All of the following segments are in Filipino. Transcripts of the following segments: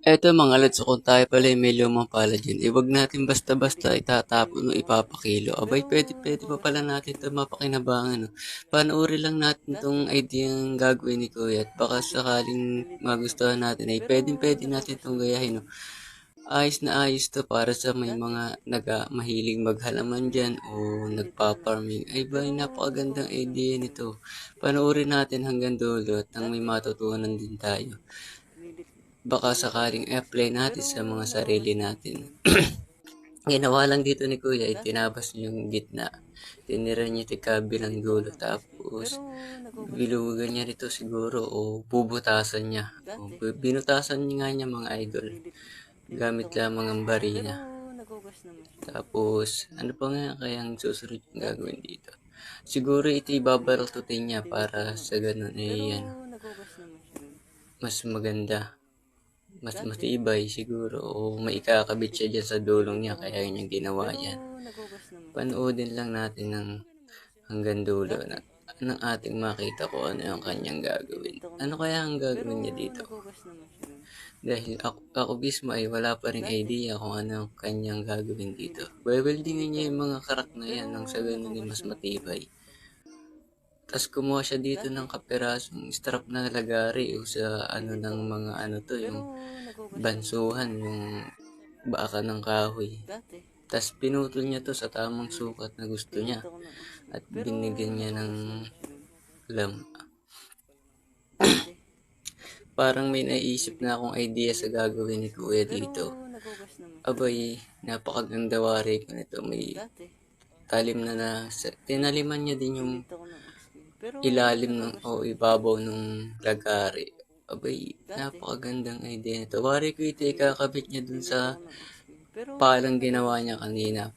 Eto mga lods, kung tayo pala may lumang palad dyan, wag natin basta-basta itatapon o ipapakilo. Abay, pwede pa pala natin ito mapakinabangan. No? Panoorin lang natin tong idea yung gagawin ni Kuya at baka sakaling magustuhan natin ay pwede natin itong gayahin. No? Ayos na ayos to para sa may mga mahilig maghalaman dyan o nagpa-farming. Ay ba, napakagandang idea nito. Panoorin natin hanggang dulo at nang may matutunan din tayo. Baka sakaling i-apply natin sa mga sarili natin. Ginawa lang dito ni Kuya, itinabas niya yung gitna. Tinira niya ito kabilang dulo. Tapos, bilugan niya nito siguro o bubutasan niya. O, binutasan niya nga niya mga idol. Gamit lamang ang barina. Tapos, ano pa nga kayang susunod yung gagawin dito? Siguro ito ibabaltutin niya para sa ganun ay mas maganda. Mas matibay siguro o may ikakabit siya dyan sa dulong niya kaya yun yung ginawa yan. Panoodin lang natin ng hanggang dulo na ng ating makita ko ano yung kanyang gagawin. Ano kaya ang gagawin niya dito? Dahil ako mismo ay wala pa rin idea kung ano ang kanyang gagawin dito. Weweldingin niya yung mga karak na yan nang sa ganun ay mas matibay. Tapos kumuha siya dito ng kaperasong strap na lagari o sa ano ng mga ano to, yung bansuhan, yung baka ng kahoy. Tapos pinutol niya to sa tamang sukat na gusto niya at binigyan niya ng lam. Parang may naisip na akong idea sa gagawin ni Kuya dito. Abay, napakaganda wari ko nito. May talim na tinaliman niya din yung ilalim ng o ibabaw ng lagari. Abay, napakagandang idea nito. Wari ko ito ikakabit niya dun sa palang ginawa niya kanina.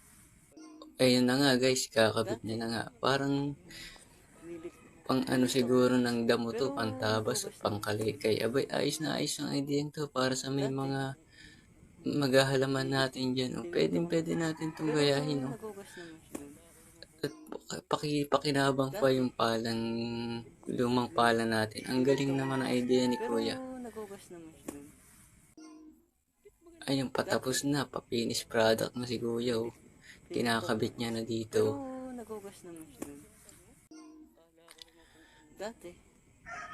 Ayun na nga guys, kakabit niya na nga. Parang pang ano siguro ng damo to, pantabas at pangkalikay. Abay, ayos na ayos ang idea to para sa may mga maghahalaman natin dyan. O, pwede natin itong gayahin. O. At pakinabang pa yung lumang pala natin. Ang galing naman ang idea ni Kuya. Ayun, patapos na. Pa-finish product na si Kuya. O. Kinakabit niya na dito.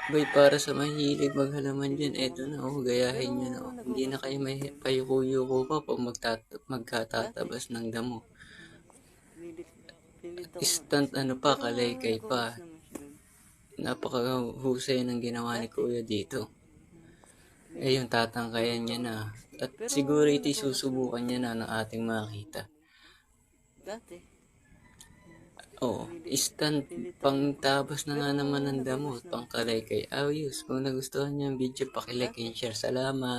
Bay, para sa mahilig maghalaman dyan, eto na, gayahin nyo na, Hindi na kayo may payuko-yuko pa pag magkatatabas ng damo. Instant ano pa, kalaykay pa. Napakahusay ng ginawa ni Kuya dito. Yung tatangkayan niya na. At siguro ito'y susubukan niya na ng ating makita. Instant pangtabas na nga naman ng damo, pangkalaykay. Ayos, kung nagustuhan niyo ang video, paki-like and share. Salamat!